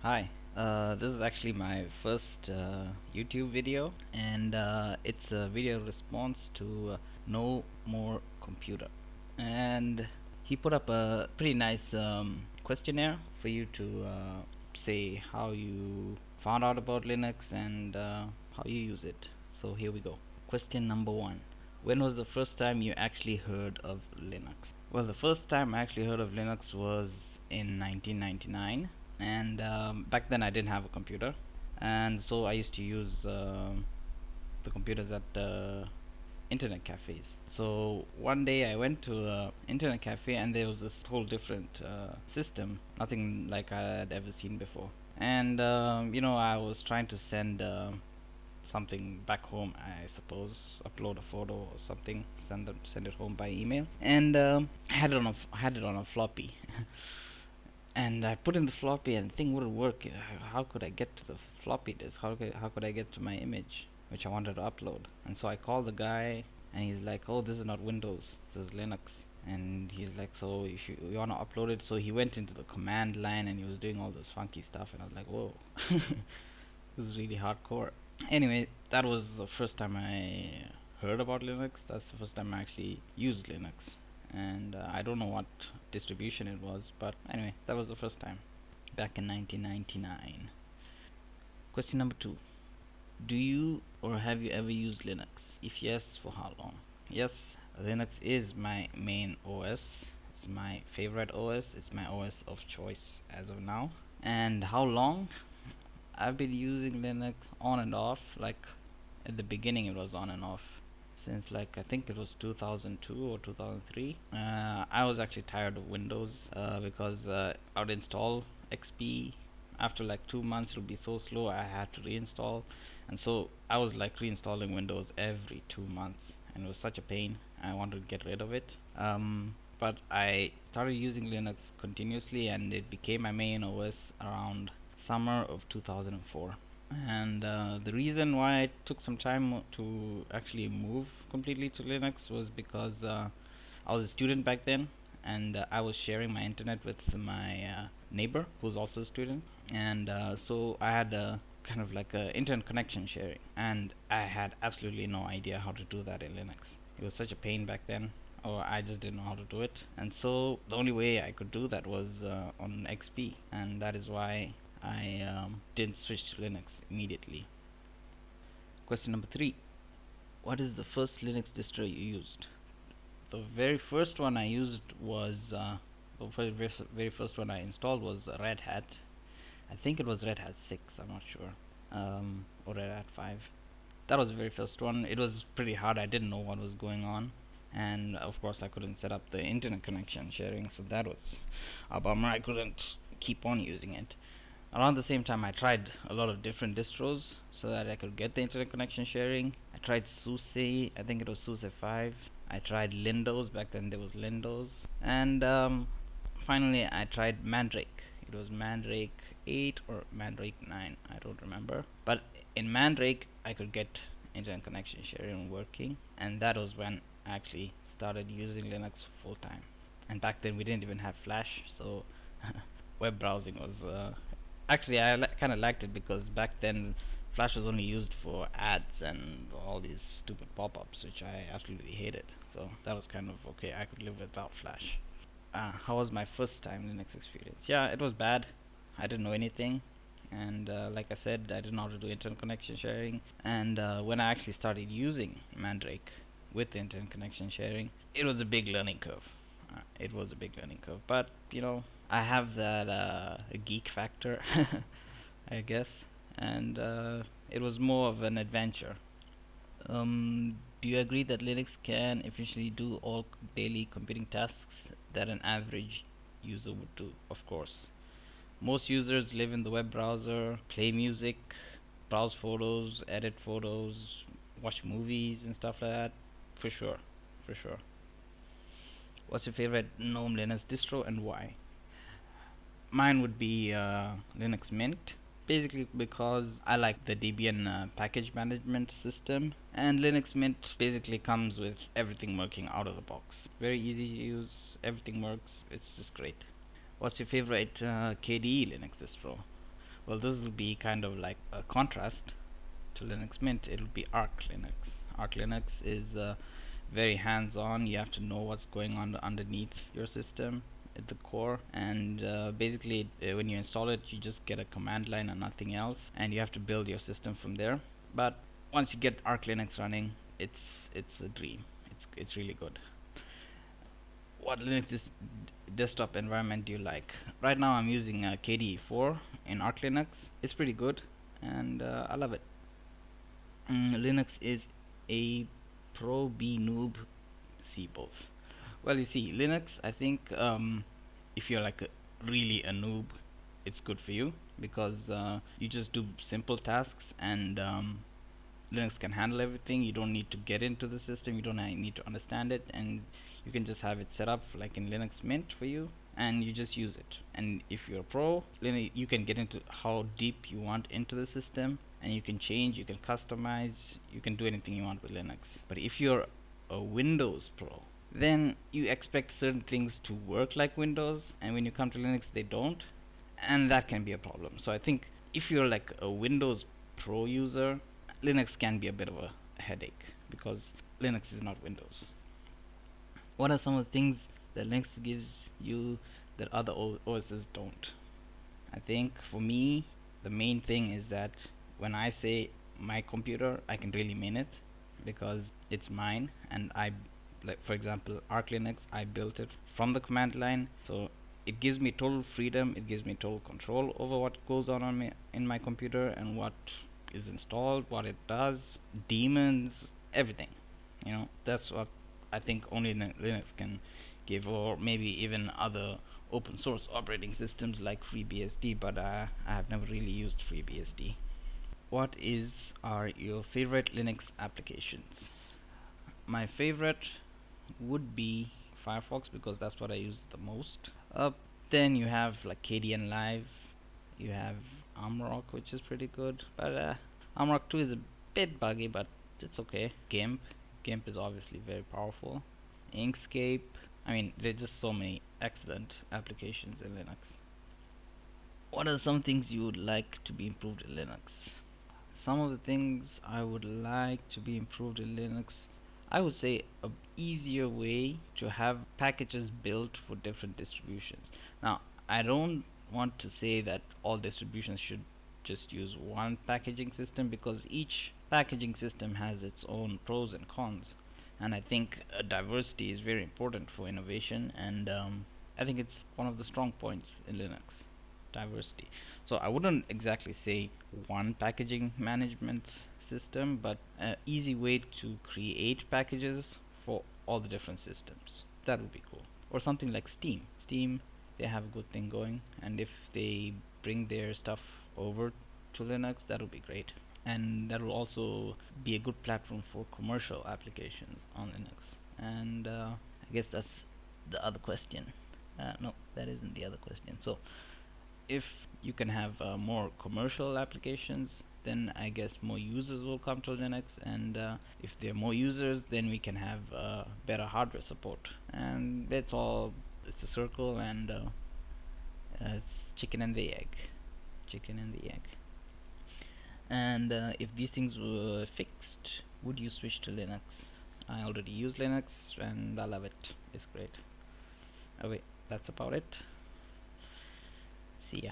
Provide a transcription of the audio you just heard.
Hi, this is actually my first YouTube video, and it's a video response to No More Computer. And he put up a pretty nice questionnaire for you to say how you found out about Linux and how you use it. So here we go. Question number one. When was the first time you actually heard of Linux? Well, the first time I actually heard of Linux was in 1999, and back then I didn't have a computer, and so I used to use the computers at internet cafes. So one day I went to a internet cafe, and there was this whole different system, nothing like I had ever seen before. And I was trying to send something back home, I suppose, upload a photo or something, send it home by email, and had it on a floppy. And I put in the floppy, and the thing wouldn't work. How could I get to the floppy disk? How could I get to my image, which I wanted to upload? And so I called the guy, and he's like, "Oh, this is not Windows. This is Linux." And he's like, "So if you wanna upload it?" So he went into the command line, and he was doing all this funky stuff, and I was like, "Whoa, this is really hardcore." Anyway, that was the first time I heard about Linux. That's the first time I actually used Linux, and I don't know what distribution it was, but anyway, that was the first time, back in 1999. Question number two. Do you or have you ever used Linux? If yes, for how long? Yes, Linux is my main OS. It's my favorite OS. It's my OS of choice as of now. And how long? I've been using Linux on and off. Like at the beginning, it was on and off since, like, I think it was 2002 or 2003. I was actually tired of Windows because I would install XP. After like 2 months, it would be so slow. I had to reinstall, and so I was like reinstalling Windows every 2 months, and it was such a pain. I wanted to get rid of it. But I started using Linux continuously, and it became my main OS around summer of 2004. And the reason why it took some time to actually move completely to Linux was because I was a student back then, and I was sharing my internet with my neighbor who's also a student, and so I had a kind of like a internet connection sharing, and I had absolutely no idea how to do that in Linux. It was such a pain back then, or I just didn't know how to do it, and so the only way I could do that was on XP, and that is why I didn't switch to Linux immediately. Question number three. What is the first Linux distro you used? The very first one I used was very first one I installed was Red Hat. I think it was Red Hat 6, I'm not sure, or Red Hat 5. That was the very first one. It was pretty hard. I didn't know what was going on, and of course I couldn't set up the internet connection sharing, so that was a bummer. I couldn't keep on using it. Around the same time, I tried a lot of different distros so that I could get the internet connection sharing. I tried SUSE, I think it was SUSE 5. I tried Lindows, back then there was Lindows. And finally I tried Mandrake. It was Mandrake 8 or Mandrake 9, I don't remember. But in Mandrake I could get internet connection sharing working, and that was when I actually started using Linux full time. And back then we didn't even have Flash, so web browsing was actually I kind of liked it, because back then Flash was only used for ads and all these stupid pop-ups, which I absolutely hated. So that was kind of okay. I could live without Flash. How was my first time Linux experience? Yeah, it was bad. I didn't know anything, and like I said, I didn't know how to do internet connection sharing. And when I actually started using Mandrake with the internet connection sharing, it was a big learning curve. It was a big learning curve, but I have that geek factor, I guess, and it was more of an adventure. Do you agree that Linux can efficiently do all daily computing tasks that an average user would do? Of course. Most users live in the web browser, play music, browse photos, edit photos, watch movies and stuff like that. For sure, for sure. What's your favorite GNOME Linux distro and why? Mine would be Linux Mint, basically because I like the Debian package management system, and Linux Mint basically comes with everything working out of the box. Very easy to use, everything works, it's just great. What's your favorite KDE Linux distro? Well, this will be kind of like a contrast to Linux Mint. It'll be Arch Linux. Arch Linux is very hands-on. You have to know what's going on underneath your system at the core, and basically when you install it, you just get a command line and nothing else, and you have to build your system from there. But once you get Arch Linux running, it's a dream. It's really good. What Linux desktop environment do you like? Right now I'm using KDE 4 in Arch Linux. It's pretty good, and I love it. Linux is a pro, B noob, C both. Well, you see, Linux, I think if you're like really a noob, it's good for you because you just do simple tasks, and Linux can handle everything. You don't need to get into the system, you don't need to understand it, and you can just have it set up like in Linux Mint for you, and you just use it. And if you're a pro, you can get into how deep you want into the system, and you can change, you can customize, you can do anything you want with Linux. But if you're a Windows pro, then you expect certain things to work like Windows, and when you come to Linux they don't, and that can be a problem. So I think if you're like a Windows pro user, Linux can be a bit of a headache because Linux is not Windows. What are some of the things that Linux gives you that other OSs don't? I think for me, the main thing is that when I say my computer, I can really mean it because it's mine, and like for example, Arch Linux, I built it from the command line, so it gives me total freedom, it gives me total control over what goes on in my computer and what is installed, what it does, daemons, everything. That's what I think only Linux can give, or maybe even other open source operating systems like FreeBSD, but I have never really used FreeBSD. What are your favorite Linux applications? My favorite would be Firefox because that's what I use the most. Then you have like KDN Live, you have Amrock, which is pretty good, but Amrock 2 is a bit buggy, but it's okay. GIMP is obviously very powerful. Inkscape, I mean, there are just so many excellent applications in Linux. What are some things you would like to be improved in Linux? Some of the things I would like to be improved in Linux, I would say a easier way to have packages built for different distributions. Now, I don't want to say that all distributions should just use one packaging system because each packaging system has its own pros and cons, and I think diversity is very important for innovation, and I think it's one of the strong points in Linux, diversity. So I wouldn't exactly say one packaging management system, but an easy way to create packages for all the different systems. That would be cool. Or something like Steam, they have a good thing going, and if they bring their stuff over to Linux, that would be great. And that will also be a good platform for commercial applications on Linux. And I guess that's the other question. No, that isn't the other question. So if you can have more commercial applications, then I guess more users will come to Linux, and if there are more users, then we can have better hardware support. And that's all. It's a circle, and it's chicken and the egg. Chicken and the egg. And if these things were fixed, would you switch to Linux? I already use Linux and I love it. It's great. Okay, that's about it. See ya.